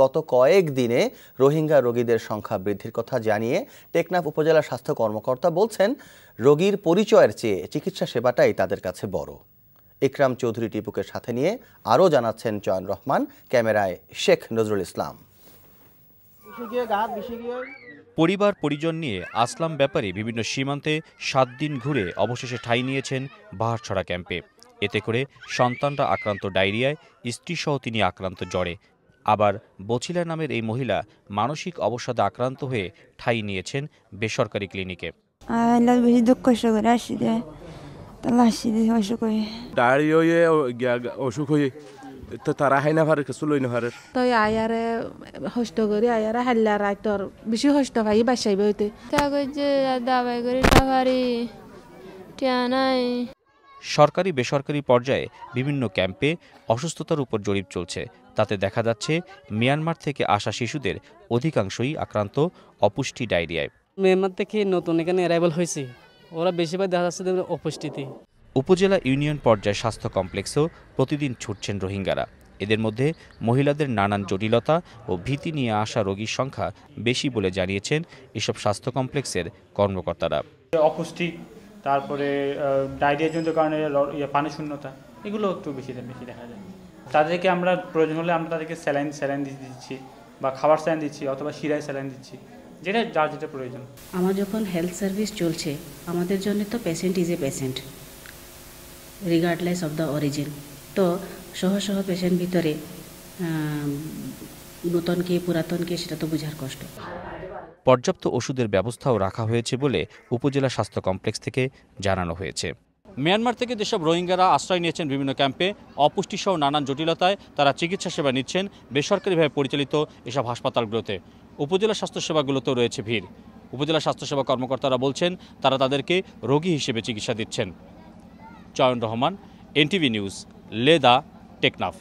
গত কয়েক দিনে রোহিঙ্গা রোগীদের সংখ্যা বৃদ্ধির কথা জানিয়ে টেকনাফ উপজেলা স্বাস্থ্য কর্মকর্তা বলছেন, রোগীর পরিচয়ের চেয়ে চিকিৎসা সেবাটাই তাদের কাছে বড়। ইকরাম চৌধুরী টিপুকে সাথে নিয়ে আরও জানাচ্ছেন চয়ন রহমান, ক্যামেরায় শেখ নজরুল ইসলাম। পরিবার পরিজন নিয়ে আসলাম ব্যাপারে বিভিন্ন সীমান্তে 7 দিন ঘুরে অবশেষে ঠাঁই নিয়েছেন বাহারছড়া ক্যাম্পে। এতে করে সন্তানরা আক্রান্ত ডায়রিয়ায়, স্ত্রীসহ তিনি আক্রান্ত জ্বরে। আবার বছিলা নামের এই মহিলা মানসিক অবসাদে আক্রান্ত হয়ে ঠাঁই নিয়েছেন বেসরকারি ক্লিনিকে। ডায়রিয়া অসুখ হয়ে তো তারা হাই না পারে, কিছু লই না পারে। তো আয়ারে হস্ত করি আয়ারে হাল্লা রাইতর বেশি হস্ত ভাই বাসাইব হইতে কাগজে দাবাই করি টাকারি টিয়ানাই। সরকারি বেসরকারি পর্যায়ে বিভিন্ন ক্যাম্পে অসুস্থতার উপর জরিপ চলছে। তাতে দেখা যাচ্ছে মিয়ানমার থেকে আসা শিশুদের অধিকাংশই আক্রান্ত অপুষ্টি ডায়রিয়ায়। মিয়ানমার থেকে নতুন এখানে অ্যারাইভাল হয়েছে, ওরা বেশিরভাগ দেখা যাচ্ছে অপুষ্টিতে। উপজেলা ইউনিয়ন পর্যায়ে স্বাস্থ্য কমপ্লেক্সেও প্রতিদিন ছুটছেন রোহিঙ্গারা। এদের মধ্যে মহিলাদের নানান জটিলতা ও ভীতি নিয়ে আসা রোগীর সংখ্যা বেশি বলে জানিয়েছেন এসব স্বাস্থ্য কমপ্লেক্সের কর্মকর্তারা। অপুষ্টি, তারপরে ডায়রিয়াজনিত কারণে পানি শূন্যতা, এগুলো একটু বেশি দেখা যায়। তাদেরকে আমরা প্রয়োজন হলে আমরা তাদেরকে স্যালাইন দিচ্ছি, বা খাবার স্যালাইন দিচ্ছি, অথবা শিরায় স্যালাইন দিচ্ছি, যার যেটা প্রয়োজন। আমার যখন হেলথ সার্ভিস চলছে, আমাদের জন্য তো patient is a patient regardless of the origin. তো সহ পেশেন্ট ভিতরে নূতনকে পুরাতনকে সেটা তো বোঝার কষ্ট। পর্যাপ্ত ওষুধের ব্যবস্থাও রাখা হয়েছে বলে উপজেলা স্বাস্থ্য কমপ্লেক্স থেকে জানানো হয়েছে। মিয়ানমার থেকে যেসব রোহিঙ্গারা আশ্রয় নিয়েছেন বিভিন্ন ক্যাম্পে, অপুষ্টিসহ নানান জটিলতায় তারা চিকিৎসা সেবা নিচ্ছেন বেসরকারিভাবে পরিচালিত এসব হাসপাতালগুলোতে। উপজেলা স্বাস্থ্যসেবাগুলোতেও রয়েছে ভিড়। উপজেলা স্বাস্থ্যসেবা কর্মকর্তারা বলছেন তারা তাদেরকে রোগী হিসেবে চিকিৎসা দিচ্ছেন। চয়ন রহমান, এনটিভি নিউজ, লেদা, টেকনাফ।